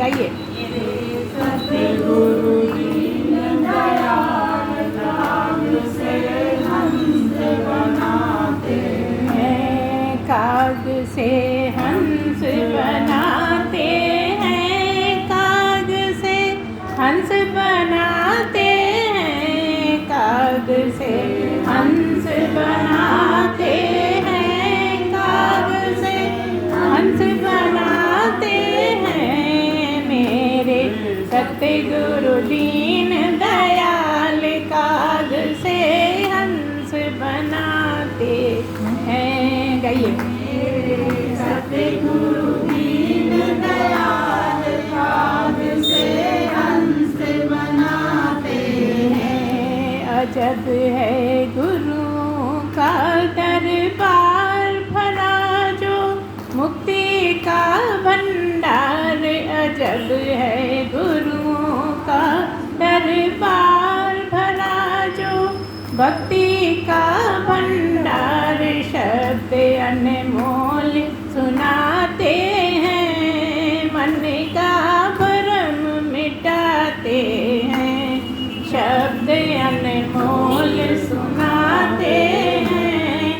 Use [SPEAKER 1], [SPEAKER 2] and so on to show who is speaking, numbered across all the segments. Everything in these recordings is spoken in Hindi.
[SPEAKER 1] गाइए।
[SPEAKER 2] सतगुरु दीन दयाल काग से हंस बनाते
[SPEAKER 1] हैं, काग से हंस बनाते हैं, काग से हंस बनाते हैं, काग से हंस बनाते हैं, काग से हंस बनाते हैं। मेरे सतगुरु दीन दयाल काग से हंस बनाते हैं। गाइए।
[SPEAKER 2] सतगुरु दीन दयाल काग से हंस बनाते हैं।
[SPEAKER 1] अजब है गुरुओं का दरबार भरा जो मुक्ति का भंडार। अजब है गुरुओं का दरबार भरा जो भक्ति का भंडार। शब्द अनमोल सुनाते हैं, मन का भरम मिटाते हैं। शब्द अनमोल सुनाते हैं,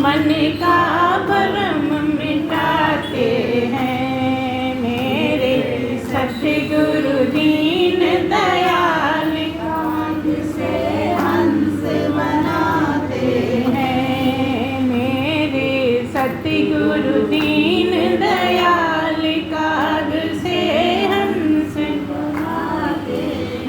[SPEAKER 1] मन का भरम मिटाते हैं। मेरे सतगुरु दीन दयाल
[SPEAKER 2] काग से हंस बनाते
[SPEAKER 1] हैं। मेरे सतगुरु दीन दयाल काग से हंस
[SPEAKER 2] बनाते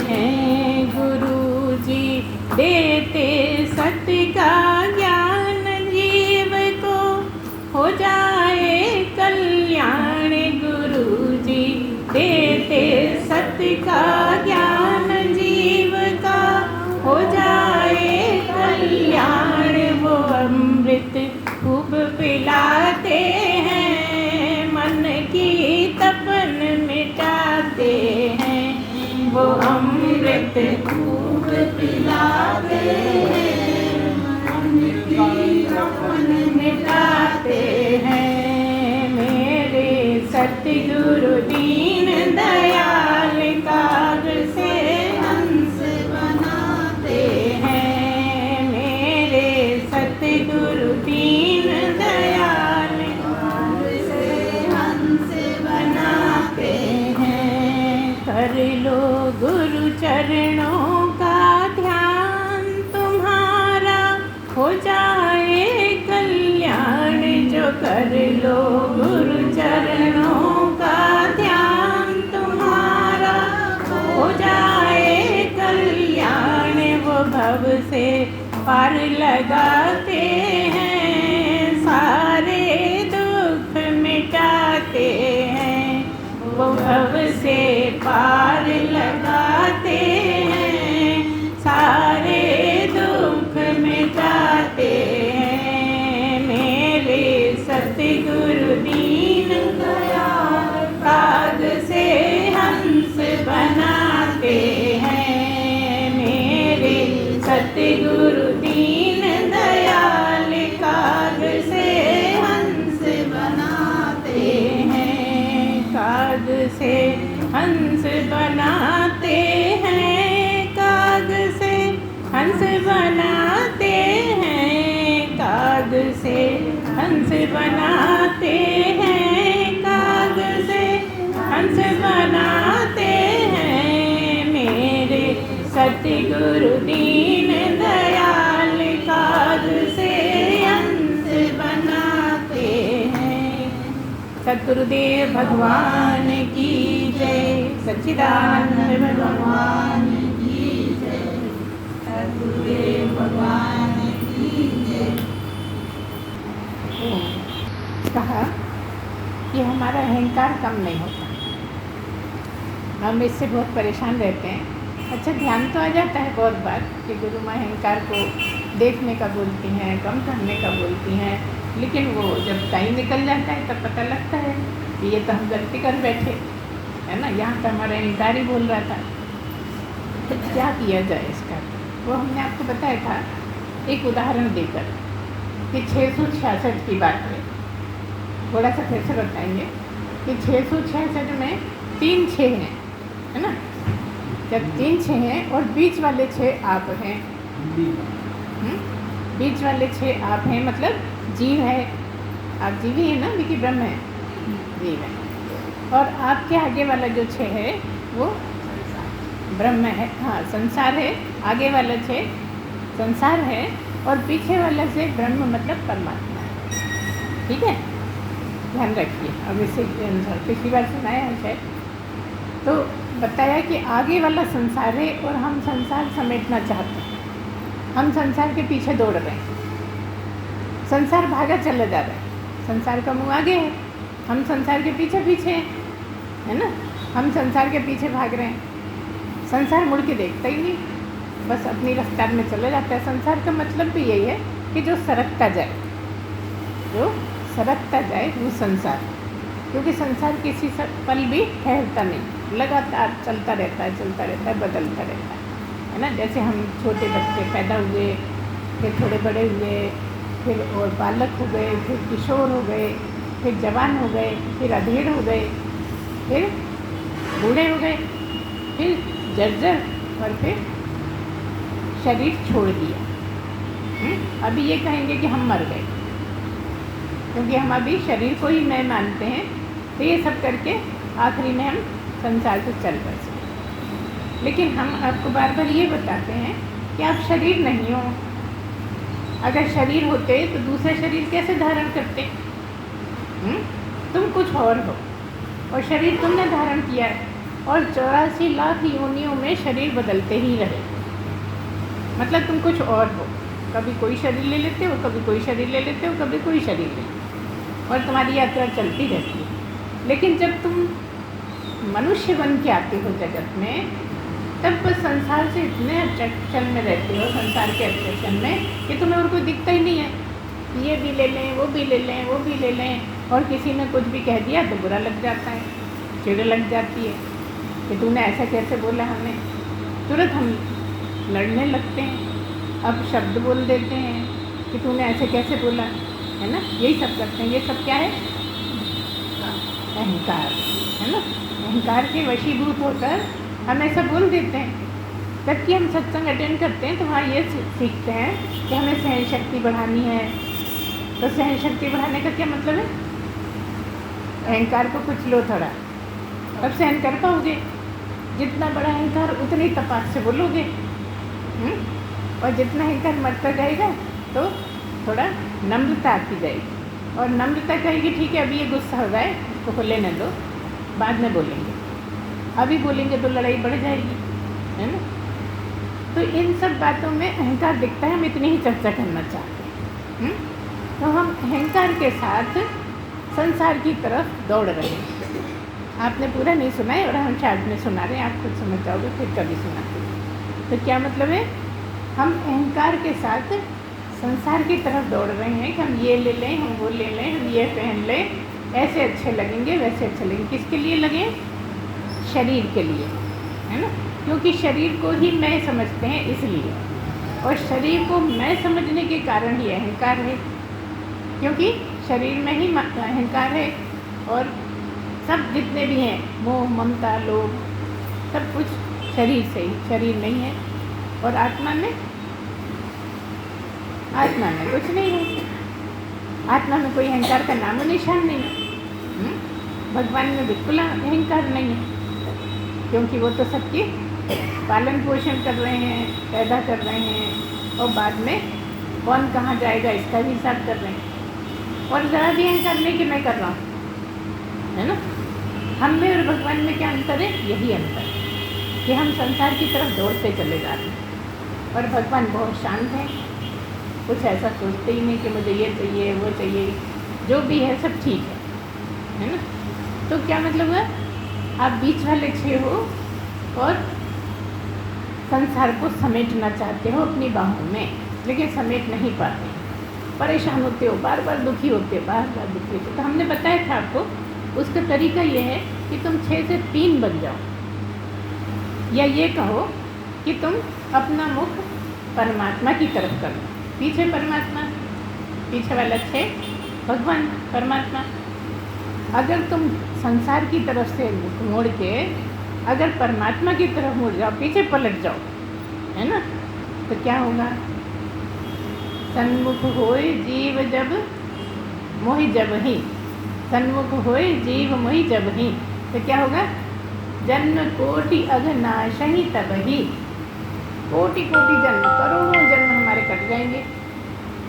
[SPEAKER 1] हैं। गुरु जी देते सत्य का ज्ञान जीव को हो जाए कल्याण। गुरु जी देते सत्य का ज्ञान जीव का हो जाए कल्याण। वो अमृत खूब पिलाते हैं, मन की तपन मिटाते हैं। वो अमृत
[SPEAKER 2] खूब पिलाते हैं, मन की तपन
[SPEAKER 1] मिटाते हैं। मेरे सतगुरु दीन दयाल काग से
[SPEAKER 2] हंस बनाते
[SPEAKER 1] हैं। मेरे सतगुरु दीन दयाल
[SPEAKER 2] काग से हंस बनाते
[SPEAKER 1] हैं। कर लो गुरु चरणों का ध्यान, तुम्हारा हो जाए कल्याण। जो कर लो गुरु चरणों का ध्यान, तुम्हारा हो जाए कल्याण। वो भव से पार लगाते हैं, सारे दुख मिटाते हैं। वो भव से पार लगाते हैं, सारे दुख मिटाते हैं। मेरे सतगुरु दीन
[SPEAKER 2] दयाल
[SPEAKER 1] काग से हंस बनाते हैं। मेरे सतगुरु दीन दयाल काग से हंस
[SPEAKER 2] बनाते
[SPEAKER 1] हैं। काग से हंस बनाते हैं, काग से हंस बनाते हैं, काग से हंस बनाते हैं, काग से हंस बनाते हैं। मेरे सतगुरु दीन दयाल काग से हंस बनाते हैं। सतगुरुदेव भगवान की जय। सच्चिदानंद भगवान
[SPEAKER 2] की जय। सतगुरुदेव भगवान की जय।
[SPEAKER 1] कहा कि हमारा अहंकार कम नहीं होता, हम इससे बहुत परेशान रहते हैं। अच्छा, ध्यान तो आ जाता है बहुत बार कि गुरु माँ अहंकार को देखने का बोलती हैं, कम करने का बोलती हैं, लेकिन वो जब टाइम निकल जाता है तब पता लगता है कि ये तो हम गलती कर बैठे, है ना। यहाँ तो हमारा अहंकार ही बोल रहा था। तो क्या किया जाए इसका? वो हमने आपको बताया था एक उदाहरण देकर कि 666 की बात है। थोड़ा सा फिर से बताएंगे कि 666 में तीन छः हैं, है ना। जब 3 6 हैं और बीच वाले 6 आप हैं, बीच वाले 6 आप हैं, मतलब जीव है, आप जीव ही है ना, विकी ब्रह्म है, जीव है। और आपके आगे वाला जो 6 है वो ब्रह्म है, हाँ संसार है। आगे वाला 6 संसार है और पीछे वाला से ब्रह्म मतलब परमात्मा है। ठीक है, ध्यान रखिए। अब इसे अनुसार पिछली बार सुनाया है शायद, तो बताया कि आगे वाला संसार है और हम संसार समेटना चाहते हैं। हम संसार के पीछे दौड़ रहे हैं, संसार भागा चला जा रहा है, संसार का मुँह आगे है, हम संसार के पीछे पीछे हैं, है ना। हम संसार के पीछे भाग रहे हैं, संसार मुड़ के देखता ही नहीं, बस अपनी रफ्तार में चला जाता है। संसार का मतलब भी यही है कि जो सरकता जाए, जो सरकता जाए वो संसार, क्योंकि संसार किसी पल भी ठहरता नहीं, लगातार चलता रहता है, बदलता रहता है ना। जैसे हम छोटे बच्चे पैदा हुए, फिर थोड़े बड़े हुए, फिर और बालक हो गए, फिर किशोर हो गए, फिर जवान हो गए, फिर अधेड़ हो गए, फिर बूढ़े हो गए, फिर जर्जर, और फिर शरीर छोड़ दिया। अभी ये कहेंगे कि हम मर गए, क्योंकि हम अभी शरीर को ही मैं मानते हैं। तो ये सब करके आखिरी में हम संसार से चल बसे। लेकिन हम आपको बार बार ये बताते हैं कि आप शरीर नहीं हो। अगर शरीर होते तो दूसरा शरीर कैसे धारण करते? तुम कुछ और हो और शरीर तुमने धारण किया है, और 84 लाख योनियों में शरीर बदलते ही रहे, मतलब तुम कुछ और हो। कभी कोई शरीर ले लेते हो, कभी कोई शरीर ले लेते हो, कभी कोई शरीर ले लेते हो, और तुम्हारी यात्रा चलती रहती है। लेकिन जब तुम मनुष्य बन के आते हो जगत में, तब बस संसार से इतने अट्रैक्शन में रहते हो, संसार के अट्रैक्शन में, कि तुम्हें और कोई दिखता ही नहीं है। ये भी ले लें, वो भी ले लें, वो भी ले लें, और किसी ने कुछ भी कह दिया तो बुरा लग जाता है, चिढ़ लग जाती है कि तूने ऐसा कैसे बोला हमें। तुरंत हम लड़ने लगते हैं, अब शब्द बोल देते हैं कि तूने ऐसे कैसे बोला, है ना। यही सब करते हैं। ये सब क्या है? अहंकार, है ना। अहंकार के वशीभूत होकर हम ऐसा बोल देते हैं। जबकि हम सत्संग अटेंड करते हैं तो वहाँ ये सीखते हैं कि हमें सहन शक्ति बढ़ानी है। तो सहन शक्ति बढ़ाने का क्या मतलब है? अहंकार को कुछ लो थोड़ा, तब सहन कर पाओगे। जितना बड़ा अहंकार उतनी तपास से बोलोगे, और जितना अहंकार मरता जाएगा तो थोड़ा नम्रता आती जाएगी, और नम्रता कहेगी ठीक है अभी ये गुस्सा हो रहा है, इसको लेने दो, बाद में बोलेंगे। अभी बोलेंगे तो लड़ाई बढ़ जाएगी, है ना। तो इन सब बातों में अहंकार दिखता है। हम इतनी ही चर्चा करना चाहते हैं। तो हम अहंकार के साथ संसार की तरफ दौड़ रहे हैं। आपने पूरा नहीं सुना है और हम शायद में सुना रहे हैं, आप खुद समझ जाओगे फिर कभी सुनाते। तो क्या मतलब है? हम अहंकार के साथ संसार की तरफ दौड़ रहे हैं कि हम ये ले लें, हम वो ले लें, हम ये पहन लें, ऐसे अच्छे लगेंगे, वैसे अच्छे लगेंगे। किसके लिए लगे? शरीर के लिए, है ना। क्योंकि शरीर को ही मैं समझते हैं इसलिए, और शरीर को मैं समझने के कारण ही अहंकार है, क्योंकि शरीर में ही अहंकार है। और सब जितने भी हैं, मोह ममता लोभ, सब कुछ शरीर से ही, शरीर नहीं है। और आत्मा में कुछ नहीं है। आत्मा में कोई अहंकार का नामो निशान नहीं है। भगवान में बिल्कुल अहंकार नहीं है, क्योंकि वो तो सबकी पालन पोषण कर रहे हैं, पैदा कर रहे हैं, और बाद में कौन कहाँ जाएगा इसका भी हिसाब कर रहे हैं। और ज़रा भी अहंकार नहीं कि मैं कर रहा हूँ, है ना। हम में और भगवान में क्या अंतर है? यही अंतर है कि हम संसार की तरफ दौड़ते चले जा रहे हैं, और भगवान बहुत शांत हैं, कुछ ऐसा सोचते ही नहीं कि मुझे ये चाहिए वो चाहिए, जो भी है सब ठीक है ना। तो क्या मतलब है? आप बीच वाले 6 हो और संसार को समेटना चाहते हो अपनी बाहों में, लेकिन समेट नहीं पाते, परेशान होते हो, बार बार दुखी होते हो, बार बार दुखी होते हो। तो हमने बताया था आपको, उसका तरीका ये है कि तुम 6 से 3 बन जाओ, या ये कहो कि तुम अपना मुख परमात्मा की तरफ करो। पीछे परमात्मा, पीछे वाला 6 भगवान परमात्मा। अगर तुम संसार की तरफ से मुख मोड़ के अगर परमात्मा की तरफ मुड़ जाओ, पीछे पलट जाओ, है ना, तो क्या होगा? सन्मुख होए जीव जब मोहि जब ही, सन्मुख होए जीव मोहि जब ही, तो क्या होगा? जन्म कोटि अघनाशहि तब ही। कोटि कोटि जन्म, करोड़ों जन्म हमारे कट जाएंगे,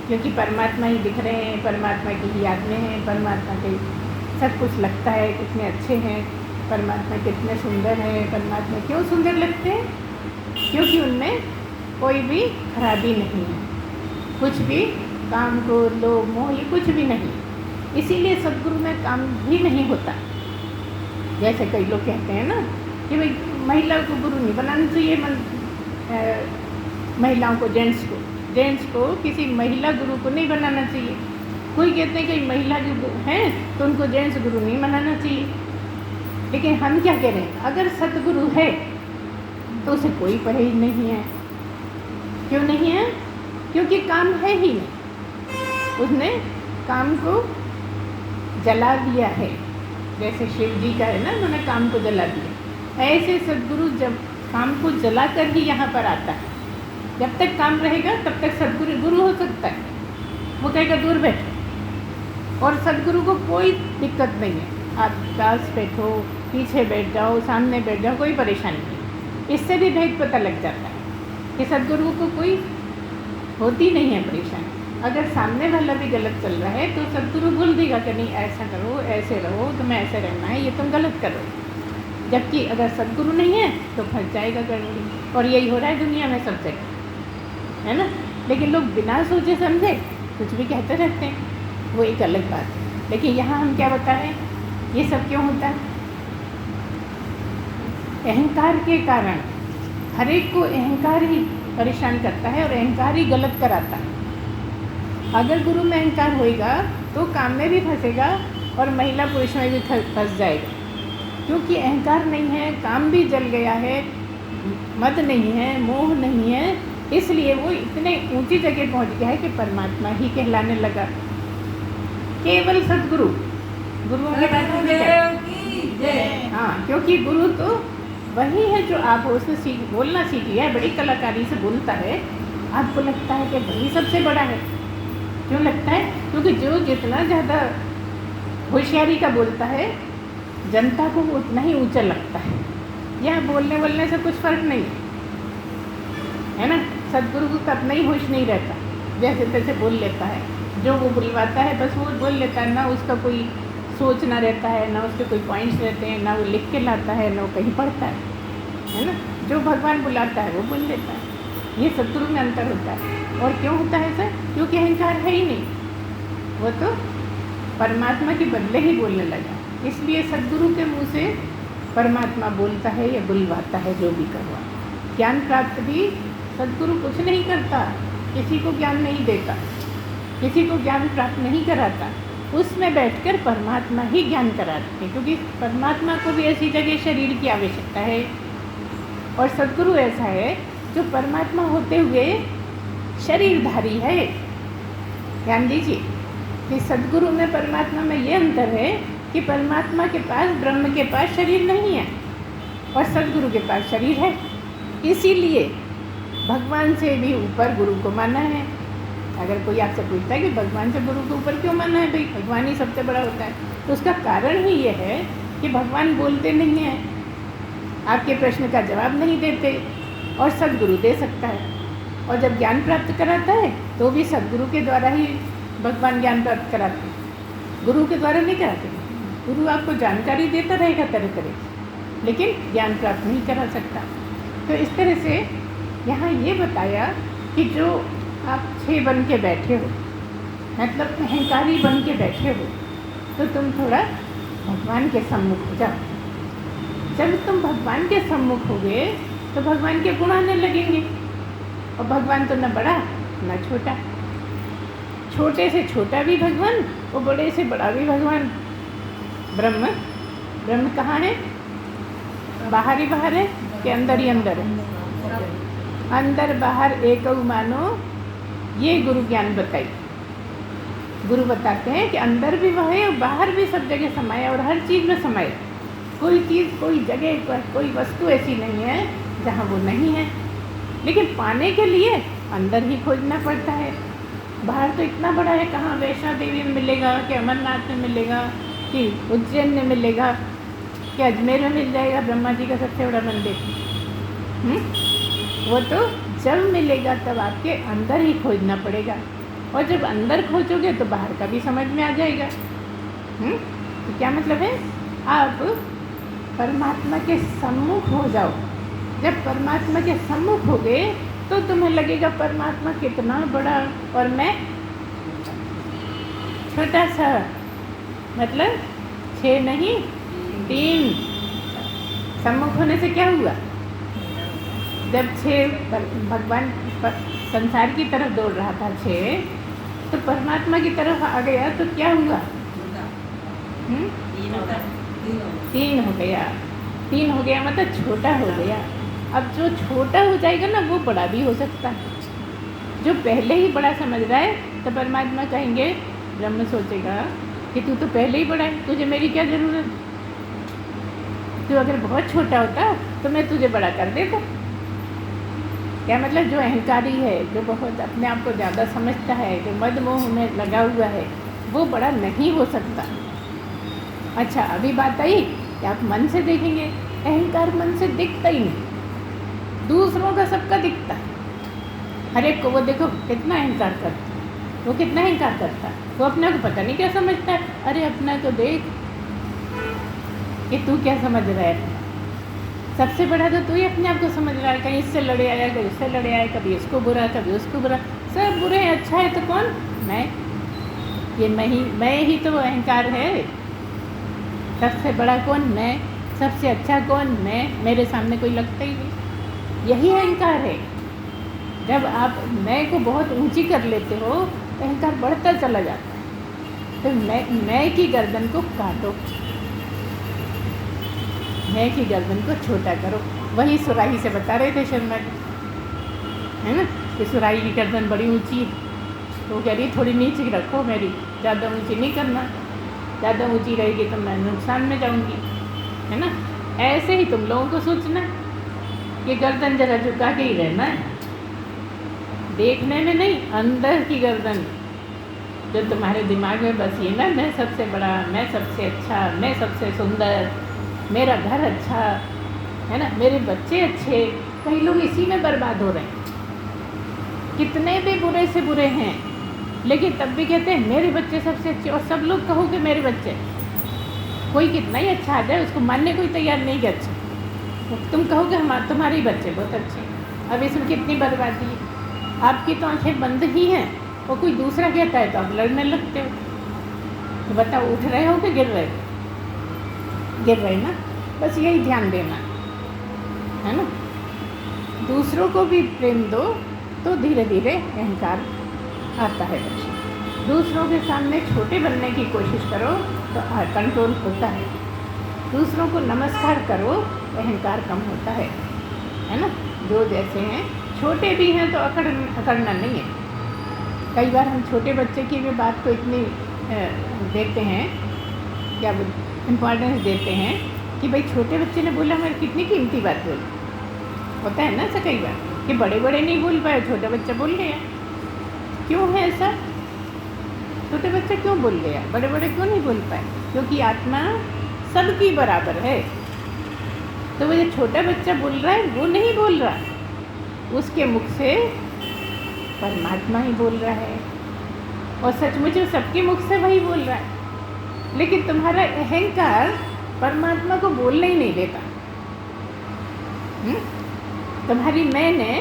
[SPEAKER 1] क्योंकि परमात्मा ही दिख रहे हैं, परमात्मा की ही याद में हैं, परमात्मा के सब कुछ लगता है कितने अच्छे हैं, परमात्मा कितने सुंदर हैं। परमात्मा क्यों सुंदर लगते हैं? क्योंकि उनमें कोई भी खराबी नहीं है, कुछ भी काम क्रोध लोभ मोह ये कुछ भी नहीं। इसीलिए सद्गुरु में काम भी नहीं होता। जैसे कई लोग कहते हैं ना कि भाई महिला को गुरु नहीं बनाना चाहिए, महिलाओं को, जेंट्स को किसी महिला गुरु को नहीं बनाना चाहिए। कोई कहते हैं कि महिला जो हैं तो उनको जेंट्स गुरु नहीं बनाना चाहिए। लेकिन हम क्या कह रहे हैं? अगर सतगुरु है तो उसे कोई परहेज नहीं है। क्यों नहीं है? क्योंकि काम है ही नहीं, उसने काम को जला दिया है। जैसे शिव जी का है ना, उन्होंने काम को जला दिया, ऐसे सद्गुरु जब काम को जला कर ही यहाँ पर आता है। जब तक काम रहेगा तब तक सद्गुरु गुरु हो सकता है। वो कहेगा दूर बैठो, और सद्गुरु को कोई दिक्कत नहीं है, आप पास बैठो, पीछे बैठ जाओ, सामने बैठ जाओ, कोई परेशानी नहीं। इससे भी भेद पता लग जाता है कि सद्गुरु को कोई होती नहीं है परेशानी। अगर सामने वाला भी गलत चल रहा है तो सद्गुरु बोल देगा कि नहीं ऐसा करो, ऐसे रहो, तुम्हें ऐसे रहना है, ये तुम गलत करो। जबकि अगर सद्गुरु नहीं है तो फंस जाएगा गड़बड़ी। और यही हो रहा है दुनिया में सब जगह, है ना। लेकिन लोग बिना सोचे समझे कुछ भी कहते रहते हैं, वो एक अलग बात है। लेकिन यहाँ हम क्या बता रहे हैं, ये सब क्यों होता है? अहंकार के कारण। हर एक को अहंकार ही परेशान करता है और अहंकार ही गलत कराता है। अगर गुरु में अहंकार होएगा तो काम में भी फंसेगा और महिला पुरुष में भी फंस जाएगा। क्योंकि अहंकार नहीं है, काम भी जल गया है, मद नहीं है, मोह नहीं है, इसलिए वो इतने ऊंची जगह पहुंच गया है कि परमात्मा ही कहलाने लगा। केवल सद्गुरु, गुरुओं के बारे में हाँ, क्योंकि गुरु तो वही है जो आप उसने बोलना सीख लिया है, बड़ी कलाकारी से बोलता है। आपको लगता है कि वही सबसे बड़ा है। क्यों लगता है? क्योंकि जो जितना ज़्यादा होशियारी का बोलता है जनता को उतना ही ऊंचा लगता है। यह बोलने से कुछ फ़र्क नहीं है ना। सद्गुरु को अपना ही होश नहीं रहता, जैसे तैसे बोल लेता है, जो वो बुलवाता है बस वो बोल लेता है। ना उसका कोई सोचना रहता है, ना उसके कोई पॉइंट्स रहते हैं, ना वो लिख के लाता है, ना वो कहीं पढ़ता है ना। जो भगवान बुलाता है वो बोल लेता है। ये सद्गुरु में अंतर होता है। और क्यों होता है सर? क्योंकि अहंकार है ही नहीं, वो तो परमात्मा के बदले ही बोलने लगा। इसलिए सद्गुरु के मुँह से परमात्मा बोलता है या बुलवाता है, जो भी करवा। ज्ञान प्राप्त भी सद्गुरु कुछ नहीं करता, किसी को ज्ञान नहीं देता, किसी को ज्ञान प्राप्त नहीं कराता। उसमें बैठकर परमात्मा ही ज्ञान कराते हैं, क्योंकि परमात्मा को भी ऐसी जगह शरीर की आवश्यकता है। और सद्गुरु ऐसा है जो परमात्मा होते हुए शरीरधारी है। ध्यान दीजिए कि सद्गुरु में परमात्मा में ये अंतर है कि परमात्मा के पास, ब्रह्म के पास शरीर नहीं है और सद्गुरु के पास शरीर है। इसीलिए भगवान से भी ऊपर गुरु को माना है। अगर कोई आपसे पूछता है कि भगवान से गुरु के ऊपर क्यों माना है, भाई भगवान ही सबसे बड़ा होता है, तो उसका कारण ही ये है कि भगवान बोलते नहीं हैं, आपके प्रश्न का जवाब नहीं देते, और सद्गुरु दे सकता है। और जब ज्ञान प्राप्त कराता है तो भी सद्गुरु के द्वारा ही भगवान ज्ञान प्राप्त कराते हैं, गुरु के द्वारा नहीं कराते। गुरु आपको जानकारी देता रहेगा तरह तरह, लेकिन ज्ञान प्राप्त नहीं करा सकता। तो इस तरह से यहाँ ये बताया कि जो आप छः बन के बैठे हो, मतलब अहंकारी बन के बैठे हो, तो तुम थोड़ा भगवान के सम्मुख हो जाओ। जब तुम भगवान के सम्मुख हो गए तो भगवान के गुण आने लगेंगे। और भगवान तो न बड़ा न छोटा, छोटे से छोटा भी भगवान और बड़े से बड़ा भी भगवान। ब्रह्म कहाँ है? बाहर ही बाहर है कि अंदर ही अंदर है? अंदर बाहर एक मानो, ये गुरु ज्ञान बताई। गुरु बताते हैं कि अंदर भी वह है और बाहर भी सब जगह समाये और हर चीज़ में समाये। कोई चीज़, कोई जगह, कोई वस्तु ऐसी नहीं है जहाँ वो नहीं है। लेकिन पाने के लिए अंदर ही खोजना पड़ता है। बाहर तो इतना बड़ा है, कहाँ वैष्णो देवी में मिलेगा, कि अमरनाथ में मिलेगा, कि उज्जैन में मिलेगा, कि अजमेर में मिल जाएगा ब्रह्मा जी का सबसे बड़ा मंदिर। वो तो जब मिलेगा तब आपके अंदर ही खोजना पड़ेगा, और जब अंदर खोजोगे तो बाहर का भी समझ में आ जाएगा। तो क्या मतलब है, आप परमात्मा के सम्मुख हो जाओ। जब परमात्मा के सम्मुख हो गए तो तुम्हें लगेगा परमात्मा कितना बड़ा और मैं छोटा सा। मतलब 6 नहीं 3। सम्मुख होने से क्या हुआ, जब 6 भगवान संसार की तरफ दौड़ रहा था 6, तो परमात्मा की तरफ आ गया तो क्या हुआ, 3 हो गया। 3 हो गया मतलब छोटा हो गया। अब जो छोटा हो जाएगा ना वो बड़ा भी हो सकता है। जो पहले ही बड़ा समझ रहा है तो परमात्मा कहेंगे, ब्रह्म सोचेगा कि तू तो पहले ही बड़ा है, तुझे मेरी क्या ज़रूरत। तू अगर बहुत छोटा होता तो मैं तुझे बड़ा कर देता। क्या मतलब, जो अहंकारी है, जो बहुत अपने आप को ज़्यादा समझता है, जो मद मोह में लगा हुआ है, वो बड़ा नहीं हो सकता। अच्छा, अभी बात आई कि आप मन से देखेंगे। अहंकार मन से दिखता ही नहीं, दूसरों का सबका दिखता है। हर एक को वो देखो कितना अहंकार करता है, वो कितना अहंकार करता है। वो अपने को पता नहीं क्या समझता है। अरे अपना तो देख कि तू क्या समझ रहा है। सबसे बड़ा तो तू ही अपने आप को समझ रहा है। कहीं इससे लड़े आया, कहीं उससे लड़े आया, कभी इसको बुरा, कभी उसको बुरा। सब बुरे हैं, अच्छा है तो कौन, मैं। ये मैं ही तो अहंकार है। सबसे बड़ा कौन, मैं। सबसे अच्छा कौन, मैं। मेरे सामने कोई लगता ही नहीं। यही अहंकार है। जब आप मैं को बहुत ऊंची कर लेते हो तो अहंकार बढ़ता चला जाता है। तो मैं की गर्दन को काटो, मैं की गर्दन को छोटा करो। वही सुराही से बता रहे थे शर्मा जी, है ना, कि सुराही की गर्दन बड़ी ऊंची है, तो वो कह रही थोड़ी नीचे रखो, मेरी ज़्यादा ऊंची नहीं करना। ज़्यादा ऊंची रहेगी तो मैं नुकसान में जाऊंगी, है ना। ऐसे ही तुम लोगों को सोचना कि गर्दन जरा झुका के ही रहना है, देखने में नहीं, अंदर की गर्दन जो तुम्हारे दिमाग में बसी है ना, मैं सबसे बड़ा, मैं सबसे अच्छा, मैं सबसे सुंदर, मेरा घर अच्छा है ना, मेरे बच्चे अच्छे। कई लोग इसी में बर्बाद हो रहे हैं। कितने भी बुरे से बुरे हैं लेकिन तब भी कहते हैं मेरे बच्चे सबसे अच्छे, और सब लोग कहो कि मेरे बच्चे। कोई कितना ही अच्छा आ जाए उसको मानने कोई तैयार नहीं कि अच्छा। तुम कहो कि तुम्हारे ही बच्चे बहुत अच्छे। अब इसमें कितनी बर्बादी है। आपकी तो आंखें बंद ही हैं, और कोई दूसरा कहता है तो आप लड़ने लगते हो। तो बताओ, उठ रहे हो कि गिर रहे हो? गिर रहे ना। बस यही ध्यान देना है ना। दूसरों को भी प्रेम दो तो धीरे धीरे अहंकार आता है। बच्चे दूसरों के सामने छोटे बनने की कोशिश करो तो कंट्रोल होता है। दूसरों को नमस्कार करो, अहंकार कम होता है ना। जो जैसे हैं, छोटे भी हैं तो अकड़ना नहीं है। कई बार हम छोटे बच्चे की भी बात को इतनी देते हैं, क्या इम्पोर्टेंस देते हैं कि भाई छोटे बच्चे ने बोला, मैं कितनी कीमती बात बोली। होता है ना ऐसा कई बार कि बड़े बड़े नहीं बोल पाए, छोटा बच्चा बोल गया। क्यों है ऐसा? छोटे बच्चे क्यों बोल गया, बड़े बड़े क्यों नहीं बोल पाए? क्योंकि आत्मा सबकी बराबर है। तो वो जो छोटा बच्चा बोल रहा है वो नहीं बोल रहा, उसके मुख से परमात्मा ही बोल रहा है, और सचमुच सबके मुख से वही बोल रहा है। लेकिन तुम्हारा अहंकार परमात्मा को बोलने ही नहीं देता। तुम्हारी मैंने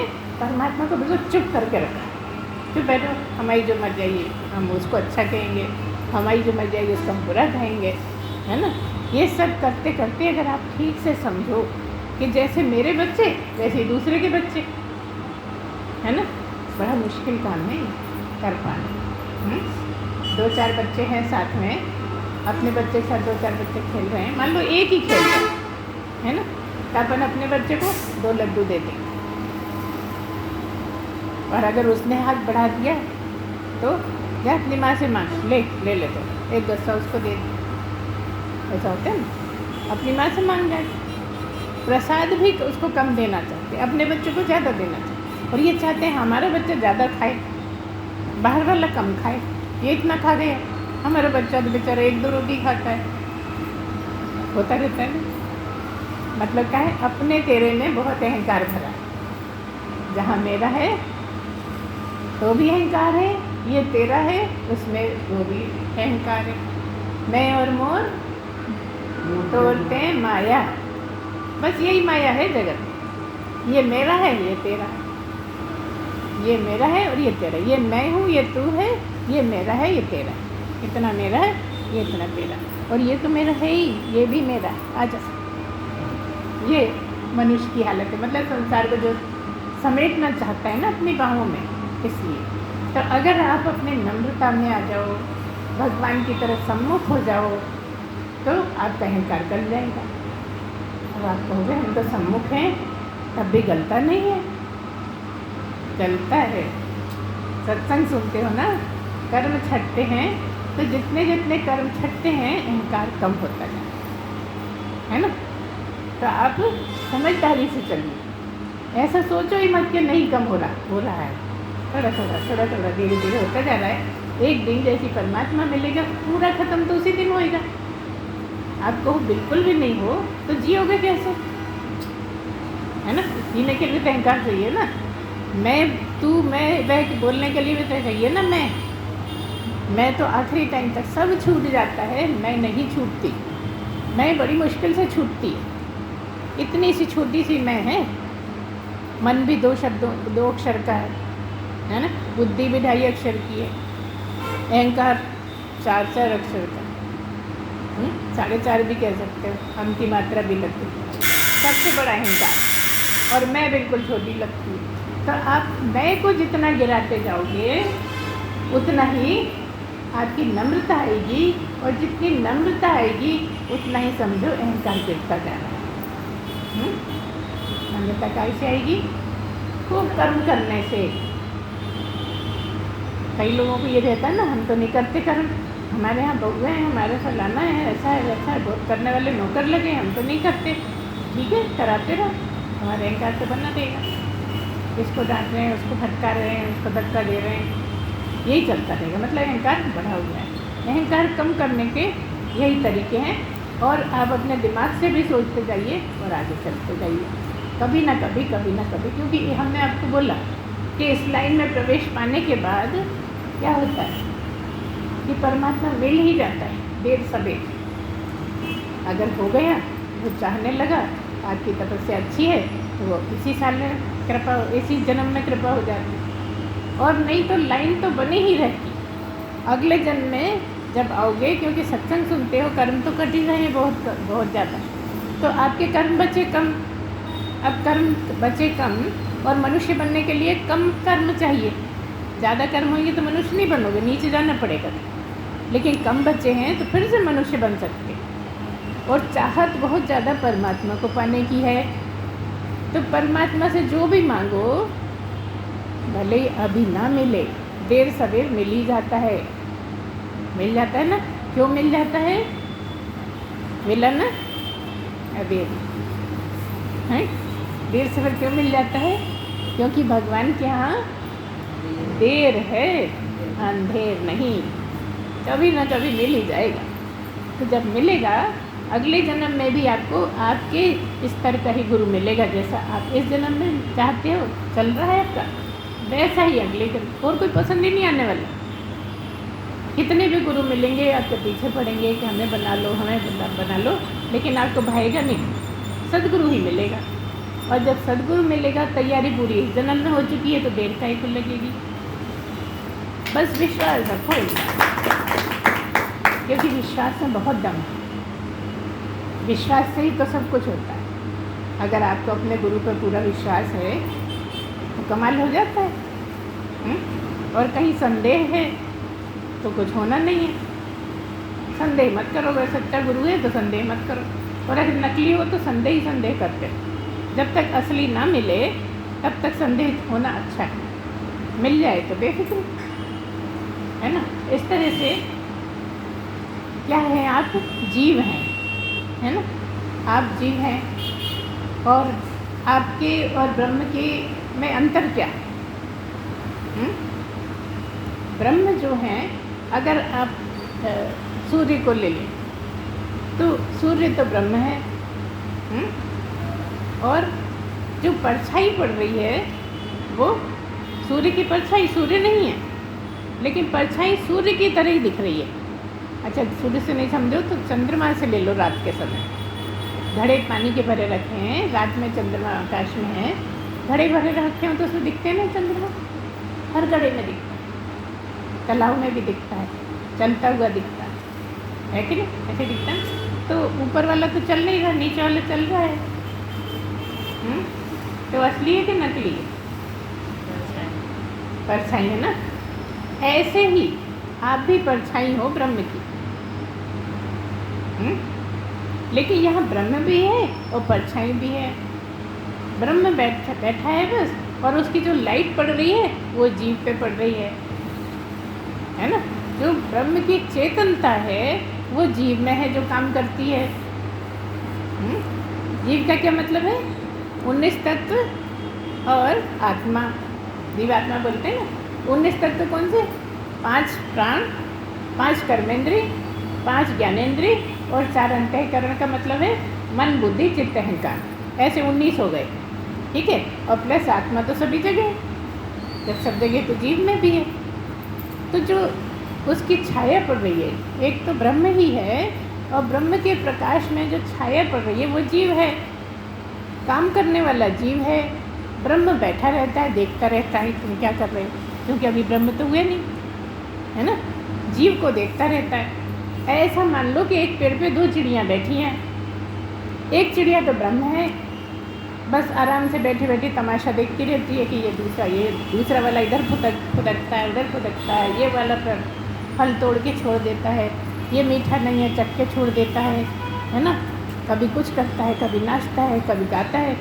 [SPEAKER 1] परमात्मा को बिल्कुल चुप करके रखा। चुप बैठो, हमारी जो मर जाएगी हम उसको अच्छा कहेंगे, हमारी जो मर जाएगी उसको हम बुरा कहेंगे, है ना। ये सब करते करते अगर आप ठीक से समझो कि जैसे मेरे बच्चे वैसे दूसरे के बच्चे, है ना, बड़ा मुश्किल काम है कर पाना। 2-4 बच्चे हैं साथ में, अपने बच्चे के साथ 2-4 बच्चे खेल रहे हैं, मान लो एक ही खेल रहा है ना, तो अपन अपने बच्चे को 2 लड्डू दे दें, और अगर उसने हाथ बढ़ा दिया तो या अपनी माँ से मांग, ले ले तो 1 उसको दे दे, ऐसा होता है ना। अपनी माँ से मांग जाए। प्रसाद भी उसको कम देना चाहते, अपने बच्चों को ज़्यादा देना चाहते, और ये चाहते हैं हमारा बच्चा ज़्यादा खाए, बाहर वाला कम खाए। ये इतना खा गया, हमारा बच्चा तो बेचारा 1-2 रोटी खाता है। होता रहता है ना। मतलब क्या है, अपने तेरे में बहुत अहंकार भरा है। जहाँ मेरा है तो भी अहंकार है, ये तेरा है उसमें वो भी अहंकार है। मैं और मोर तोड़ते हैं माया, बस यही माया है जगत। ये मेरा है, ये तेरा है, ये मेरा है और ये तेरा, ये मैं हूँ, ये तू है, ये मेरा है, ये तेरा, इतना मेरा है, ये इतना तेरा, और ये तो मेरा है ही, ये भी मेरा है। आजा, ये मनुष्य की हालत है। मतलब संसार को जो समेटना चाहता है ना अपनी बाहों में, इसलिए। तो अगर आप अपने नम्रता में आ जाओ, भगवान की तरफ सम्मुख हो जाओ, तो आपका अहंकार गल जाएगा। अब आप कहोगे हम तो सम्मुख हैं, तब भी गलता नहीं है। गलता है। सत्संग सुनते हो ना, कर्म छटते हैं, तो जितने जितने कर्म छटते हैं अहंकार कम होता जाता है ना। तो आप समझदारी से चलिए, ऐसा सोचो ही मत कि नहीं कम हो रहा है। थोड़ा थोड़ा धीरे धीरे होता जा रहा है। एक दिन जैसी परमात्मा मिलेगा, पूरा खत्म तो उसी दिन होएगा। आपको बिल्कुल भी नहीं हो तो जियोगे कैसे, है ना। जीने के लिए तो अहंकार चाहिए ना। मैं, तू, मैं, वह बोलने के लिए भी तो चाहिए ना। मैं तो आखिरी टाइम तक सब छूट जाता है, मैं नहीं छूटती। मैं बड़ी मुश्किल से छूटती, इतनी सी छोटी सी मैं है। मन भी 2 अक्षर का है ना। बुद्धि भी 2.5 अक्षर की है। अहंकार 4 अक्षर का, 4.5 भी कह सकते हो, हम की मात्रा भी लगती है। सबसे बड़ा अहंकार, और मैं बिल्कुल छोटी लगती है। तो आप मैं को जितना गिराते जाओगे उतना ही आपकी नम्रता आएगी, और जितनी नम्रता आएगी उतना ही समझो अहंकार गिरता जा रहा है। नम्रता कैसे आएगी? खूब कर्म करने से। कई लोगों को ये रहता है ना, हम तो नहीं करते कर्म, हमारे यहाँ बहुएँ हैं, हमारे फलाना है, ऐसा है वैसा है, बहुत करने वाले नौकर लगे, हम तो नहीं करते। ठीक है, कराते रहो, हमारे अहंकार से बनना देगा। इसको डांट रहे हैं, उसको फटका रहे हैं, उसको धक्का दे रहे हैं, यही चलता रहेगा। मतलब अहंकार बढ़ा हुआ है। अहंकार कम करने के यही तरीके हैं, और आप अपने दिमाग से भी सोचते जाइए और आगे चलते जाइए, कभी ना कभी, कभी ना कभी। क्योंकि हमने आपको बोला कि इस लाइन में प्रवेश पाने के बाद क्या होता है कि परमात्मा मिल ही जाता है देर सवेर। अगर हो गया, वो चाहने लगा, आपकी तपस्या अच्छी है, तो वो इसी साल में कृपा, इसी जन्म में कृपा हो जाती है। और नहीं तो लाइन तो बनी ही रहती अगले जन्म में जब आओगे। क्योंकि सत्संग सुनते हो, कर्म तो कट ही रहे हैं बहुत बहुत ज़्यादा, तो आपके कर्म बचे कम। अब कर्म बचे कम, और मनुष्य बनने के लिए कम कर्म चाहिए। ज़्यादा कर्म होंगे तो मनुष्य नहीं बनोगे, नीचे जाना पड़ेगा। लेकिन कम बचे हैं तो फिर से मनुष्य बन सकते हैं। और चाहत बहुत ज़्यादा परमात्मा को पाने की है, तो परमात्मा से जो भी मांगो, भले अभी ना मिले, देर सवेर मिल ही जाता है। मिल जाता है ना। क्यों मिल जाता है? मिला ना अभी है। देर सवेर क्यों मिल जाता है? क्योंकि भगवान के यहाँ देर है, अंधेर नहीं। कभी ना कभी मिल ही जाएगा। तो जब मिलेगा, अगले जन्म में भी आपको आपके स्तर का ही गुरु मिलेगा। जैसा आप इस जन्म में चाहते हो, चल रहा है आपका, वैसा ही अगले जन्म। और कोई पसंद ही नहीं आने वाला। कितने भी गुरु मिलेंगे, आपके पीछे पड़ेंगे कि हमें बना लो, हमें बना लो, लेकिन आपको भाएगा नहीं। सदगुरु ही मिलेगा। और जब सदगुरु मिलेगा, तैयारी पूरी इस जन्म में हो चुकी है, तो देर काहे को लगेगी। बस विश्वास रखो, क्योंकि विश्वास में बहुत दम है। विश्वास से ही तो सब कुछ होता है। अगर आपको अपने गुरु पर पूरा विश्वास है तो कमाल हो जाता है। और कहीं संदेह है तो कुछ होना नहीं है। संदेह मत करो। अगर सच्चा गुरु है तो संदेह मत करो, और अगर नकली हो तो संदेह ही संदेह करते हो। जब तक असली ना मिले तब तक संदेह होना अच्छा है। मिल जाए तो बेफिक्र। है ना। इस तरह से क्या है, आप जीव हैं, है ना, आप जीव हैं। और आपके और ब्रह्म के में अंतर क्या है? ब्रह्म जो है, अगर आप सूर्य को ले लें तो सूर्य तो ब्रह्म है। और जो परछाई पड़ रही है वो सूर्य की परछाई सूर्य नहीं है, लेकिन परछाई सूर्य की तरह ही दिख रही है। अच्छा, सूर्य से नहीं समझो तो चंद्रमा से ले लो। रात के समय घड़े पानी के भरे रखे हैं, रात में चंद्रमा आकाश में है, घड़े भरे रखे हैं तो उसमें दिखते हैं ना चंद्रमा, हर घड़े में दिखता है, तालाब में भी दिखता है, चलता हुआ दिखता है कि नहीं, ऐसे दिखता है। तो ऊपर वाला तो चल नहीं रहा, नीचे वाला चल रहा है। तो असली है कि नकली है? परछाई है ना। ऐसे ही आप भी परछाई हो ब्रह्म की। लेकिन यहाँ ब्रह्म भी है और परछाई भी है। ब्रह्म बैठा है बस, और उसकी जो लाइट पड़ रही है वो जीव पे पड़ रही है ना। जो ब्रह्म की चेतनता है वो जीव में है, जो काम करती है। जीव का क्या मतलब है? 19 तत्व और आत्मा, जीवात्मा बोलते हैं ना। 19 तत्व कौन से? 5 प्राण, 5 कर्मेंद्रिय, 5 ज्ञानेंद्रिय और 4 अंतःकरण का मतलब है मन, बुद्धि, चित्त, अहंकार। ऐसे 19 हो गए, ठीक है। और प्लस आत्मा तो सभी जगह, जब सब जगह तो जीव में भी है। तो जो उसकी छाया पड़ रही है, एक तो ब्रह्म ही है, और ब्रह्म के प्रकाश में जो छाया पड़ रही है वो जीव है, काम करने वाला जीव है। ब्रह्म बैठा रहता है, देखता रहता है तुम क्या कर रहे हो, क्योंकि अभी ब्रह्म तो हुए नहीं, है ना। जीव को देखता रहता है। ऐसा मान लो कि एक पेड़ पे 2 चिड़ियाँ बैठी हैं। एक चिड़िया तो ब्रह्म है, बस आराम से बैठे बैठे तमाशा देखती रहती है कि ये दूसरा वाला इधर फुदकता है, उधर फुदकता है, ये वाला पर फल तोड़ के छोड़ देता है, ये मीठा नहीं है चट के छोड़ देता है ना। कभी कुछ करता है, कभी नाचता है, कभी गाता है,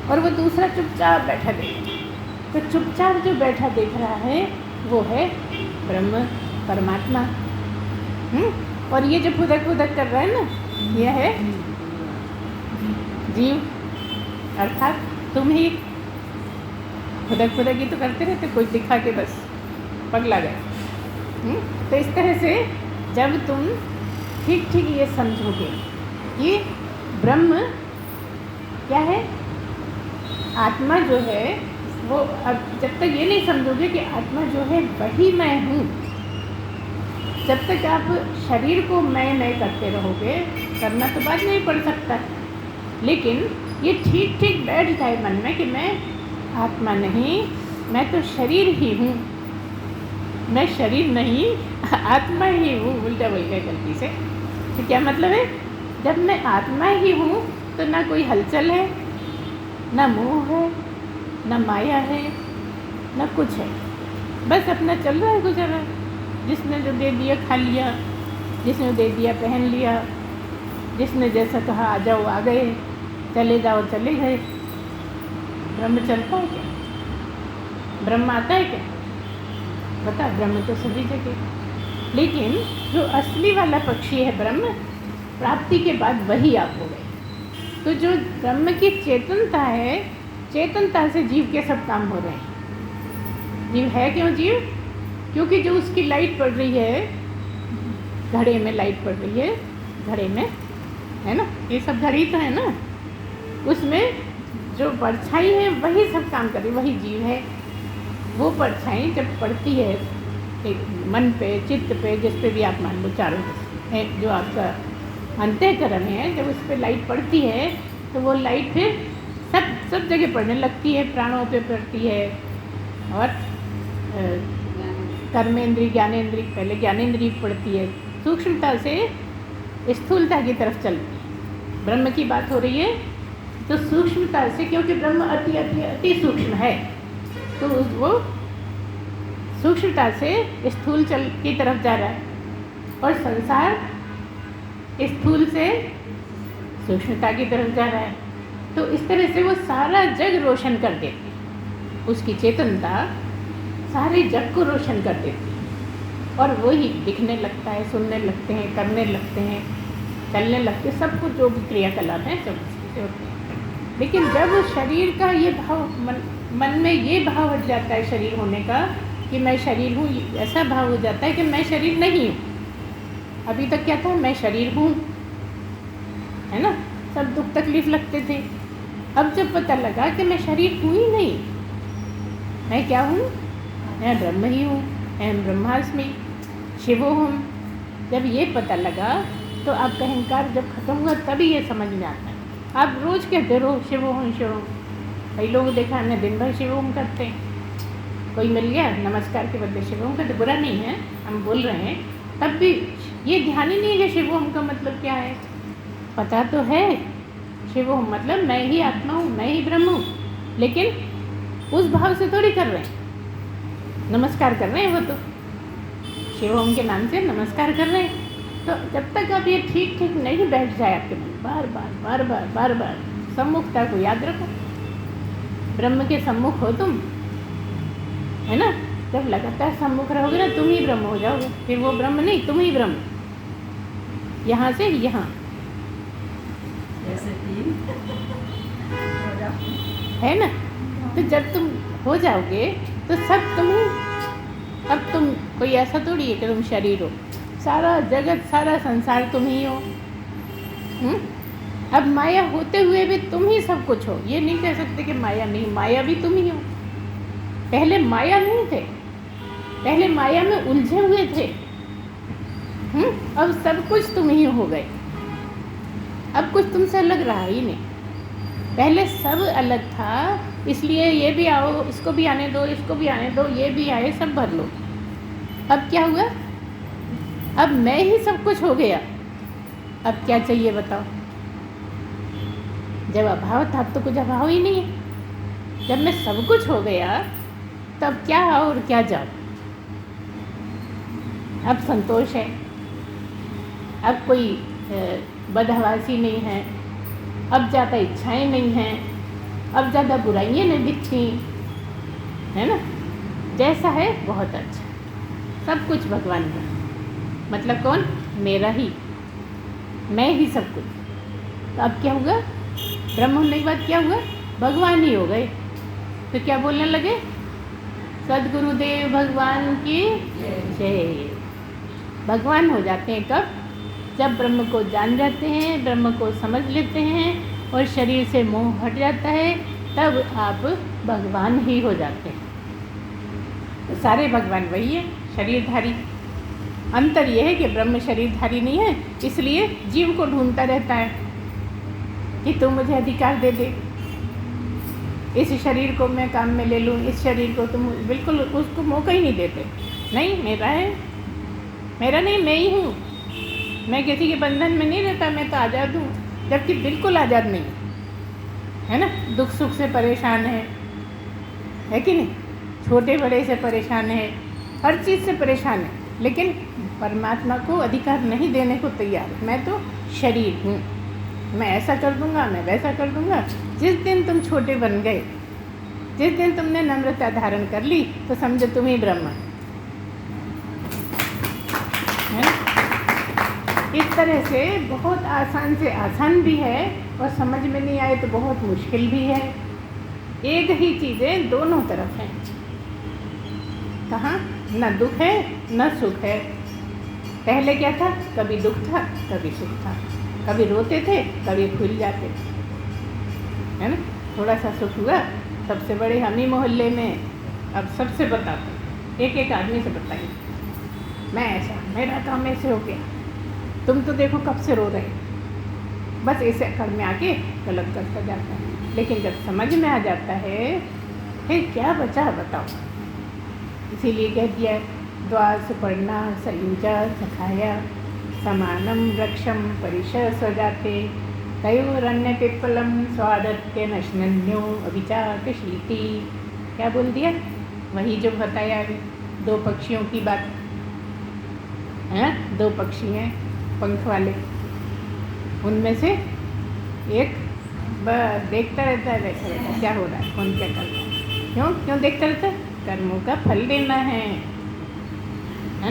[SPEAKER 1] और वो दूसरा चुपचाप बैठा देख। तो चुपचाप जो बैठा देख रहा है वो है ब्रह्म, परमात्मा। और ये जो फुदक कर रहा है ना, ये है जीव, अर्थात तुम ही। फुदक ही तो करते रहते, कोई दिखा के बस पगला गए। तो इस तरह से जब तुम ठीक ये समझोगे कि ब्रह्म क्या है, आत्मा जो है वो, अब जब तक ये नहीं समझोगे कि आत्मा जो है वही मैं हूँ, जब तक आप शरीर को मैं करते रहोगे, करना तो बाद नहीं पड़ सकता, लेकिन ये ठीक बैठ जाए मन में कि मैं आत्मा नहीं, मैं तो शरीर ही हूँ, मैं शरीर नहीं आत्मा ही हूँ। उल्टा बोल गया गलती से। तो क्या मतलब है? जब मैं आत्मा ही हूँ तो ना कोई हलचल है, ना मोह है, ना माया है, ना कुछ है, बस अपना चल रहा है, गुजर रहा है। जिसने जो दे दिया खा लिया, जिसने दे दिया पहन लिया, जिसने जैसा कहा आ जाओ आ गए, चले जाओ चले गए। ब्रह्म चलता है क्या? ब्रह्म आता है क्या? बता, ब्रह्म तो सभी जगह। लेकिन जो असली वाला पक्षी है ब्रह्म, प्राप्ति के बाद वही आप हो गए। तो जो ब्रह्म की चेतनता है, चेतनता से जीव के सब काम हो रहे हैं। जीव है क्यों जीव? क्योंकि जो उसकी लाइट पड़ रही है, घड़े में लाइट पड़ रही है, घड़े में, है ना, ये सब घड़ी तो है ना, उसमें जो परछाई है वही सब काम कर रही, वही जीव है। वो परछाई जब पड़ती है एक मन पे, चित्त पे, जिस पे भी आप मान लो, चारों जो आपका अंतःकरण है, जब उस पर लाइट पड़ती है तो वो लाइट फिर सब जगह पड़ने लगती है, प्राणों पे पड़ती है, और कर्मेंद्रिय, ज्ञानेंद्रिय, पहले ज्ञानेंद्रिय पड़ती है, सूक्ष्मता से स्थूलता की तरफ चलती है। ब्रह्म की बात हो रही है तो सूक्ष्मता से, क्योंकि ब्रह्म अति अति अति सूक्ष्म है, तो वो सूक्ष्मता से स्थूल चल की तरफ जा रहा है, और संसार स्थूल से सूक्ष्मता की तरफ जा रहा है। तो इस तरह से वो सारा जग रोशन कर देती है, उसकी चेतनता सारे जग को रोशन कर देती है। और वही दिखने लगता है, सुनने लगते हैं, करने लगते हैं, चलने लगते हैं, सब कुछ जो भी क्रियाकलाप हैं सब उससे होते हैं। लेकिन जब शरीर का ये भाव मन में ये भाव हट जाता है शरीर होने का कि मैं शरीर हूँ, ऐसा भाव हो जाता है कि मैं शरीर नहीं हूँ। अभी तक क्या था, मैं शरीर हूँ, है ना, सब दुख तकलीफ लगते थे। अब जब पता लगा कि मैं शरीर हूँ ही नहीं, मैं क्या हूँ, मैं ब्रह्म ही हूँ, अहम ब्रह्मास्मि शिवोहम। जब ये पता लगा तो आपका अहंकार जब खत्म हुआ तभी ये समझ में आता है। आप रोज़ कहते रहो शिवोहम शिवोहम, कई लोग देखा हमने दिन भर शिवोहम करते हैं, कोई मिल गया नमस्कार के बदले शिवोहम करते, बुरा नहीं है, हम बोल रहे हैं, तब भी ये ध्यान ही नहीं है कि शिवोहम का मतलब क्या है। पता तो है शिवोहम मतलब मैं ही आत्मा हूँ, मैं ही ब्रह्म हूँ, लेकिन उस भाव से थोड़ी कर रहे हैं। नमस्कार कर रहे हैं, वो तो शिवोहम के नाम से नमस्कार कर रहे हैं। तो जब तक आप ये ठीक ठीक नहीं बैठ जाए आपके मन, बार बार बार बार बार बार सम्मुखता को याद रखो। ब्रह्म के सम्मुख हो तुम, है ना। जब लगातार सम्मुख रहोगे ना, तुम ही ब्रह्म हो जाओगे। फिर वो ब्रह्म नहीं, तुम ही ब्रह्म, यहाँ से यहाँ,
[SPEAKER 2] जैसे कि
[SPEAKER 1] है ना। तो जब तुम हो जाओगे तो सब तुम ही। अब तुम कोई ऐसा थोड़ी है कि तुम शरीर हो, सारा जगत सारा संसार तुम ही हो। अब माया होते हुए भी तुम ही सब कुछ हो, ये नहीं कह सकते कि माया नहीं, माया भी तुम ही हो। पहले माया नहीं थे, पहले माया में उलझे हुए थे। अब सब कुछ तुम ही हो गए, अब कुछ तुमसे अलग रहा ही नहीं। पहले सब अलग था, इसलिए ये भी आओ, इसको भी आने दो, इसको भी आने दो, ये भी आए, सब भर लो। अब क्या हुआ, अब मैं ही सब कुछ हो गया। अब क्या चाहिए बताओ। जब अभाव था अब तो कुछ अभाव ही नहीं है। जब मैं सब कुछ हो गया तब क्या आओ और क्या जाओ। अब संतोष है, अब कोई बदहवासी नहीं है, अब ज़्यादा इच्छाएं नहीं हैं, अब ज़्यादा बुराइयाँ नहीं दिखती, है ना। जैसा है बहुत अच्छा, सब कुछ भगवान का, मतलब कौन, मेरा ही, मैं ही सब कुछ। तो अब क्या हुआ, ब्रह्म होने के बाद क्या हुआ, भगवान ही हो गए। तो क्या बोलने लगे, सद्गुरुदेव भगवान की जय। भगवान हो जाते हैं कब, जब ब्रह्म को जान जाते हैं, ब्रह्म को समझ लेते हैं और शरीर से मोह हट जाता है, तब आप भगवान ही हो जाते हैं। तो सारे भगवान वही है, शरीरधारी। अंतर यह है कि ब्रह्म शरीरधारी नहीं है, इसलिए जीव को ढूंढता रहता है कि तू मुझे अधिकार दे दे, इस शरीर को मैं काम में ले लूँ, इस शरीर को तुम, बिल्कुल उसको मौका ही नहीं देते। नहीं, मेरा है, मेरा नहीं, मैं ही हूँ, मैं किसी के बंधन में नहीं रहता, मैं तो आज़ाद हूँ। जबकि बिल्कुल आज़ाद नहीं है ना, दुख सुख से परेशान है कि नहीं, छोटे बड़े से परेशान है, हर चीज़ से परेशान है, लेकिन परमात्मा को अधिकार नहीं देने को तैयार है। मैं तो शरीर हूँ, मैं ऐसा कर दूँगा, मैं वैसा कर दूँगा। जिस दिन तुम छोटे बन गए, जिस दिन तुमने नम्रता धारण कर ली, तो समझो तुम ही ब्रह्म है ना। इस तरह से बहुत आसान से आसान भी है और समझ में नहीं आए तो बहुत मुश्किल भी है। एक ही चीज़ें दोनों तरफ हैं, कहाँ न दुख है न सुख है। पहले क्या था, कभी दुख था कभी सुख था, कभी रोते थे कभी खुल जाते थे, है ना। थोड़ा सा सुख हुआ, सबसे बड़े हम ही मोहल्ले में, अब सबसे बताते, एक एक आदमी से बताइए, मैं ऐसा, मेरा काम ऐसे हो गया, तुम तो देखो कब से रो रहे, बस ऐसे अकड़ में आके गलत करता जाता है। लेकिन जब समझ में आ जाता है, फिर क्या बचा बताओ। इसीलिए कह दिया, द्वास पढ़ना सयुजा सखाया, समानम वृक्षम परिश स्वजाते, तयोरन्य पिप्पलम स्वादत्य नश्नन्यो अभिचाकशीति। क्या बोल दिया, वही जो बताया अभी, दो पक्षियों की बात है। दो पक्षी हैं पंख वाले, उनमें से एक देखता रहता है, देखता रहता है क्या हो रहा है, कौन क्या कर रहा है, क्यों देखता रहता है, कर्मों का फल देना है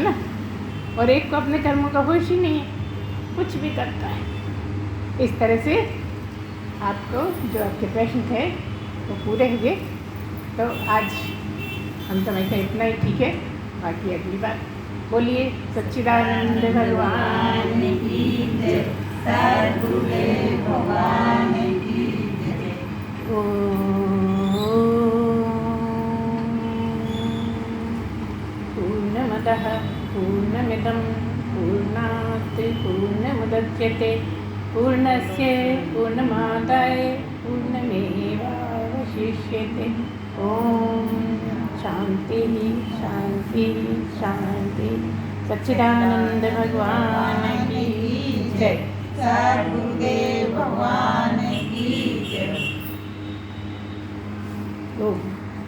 [SPEAKER 1] ना। और एक को अपने कर्मों का होश ही नहीं है, कुछ भी करता है। इस तरह से आपको जो आपके प्रश्न थे वो पूरे हुए। तो आज हम समझते हैं इतना ही ठीक है, बाकी अगली बार बोलिए सच्चिदानंद भगवान
[SPEAKER 2] की जय, सद्गुरुदेव भगवान की जय।
[SPEAKER 1] पूर्णमदः पूर्णमिदं पूर्णात् पूर्णमुदच्यते पूर्णस्य पूर्णमादाय पूर्णमेवावशिष्यते। ओम शांति शांति शांति। सच्चिदानंद भगवान की जय।
[SPEAKER 2] सद्गुरुदेव भगवान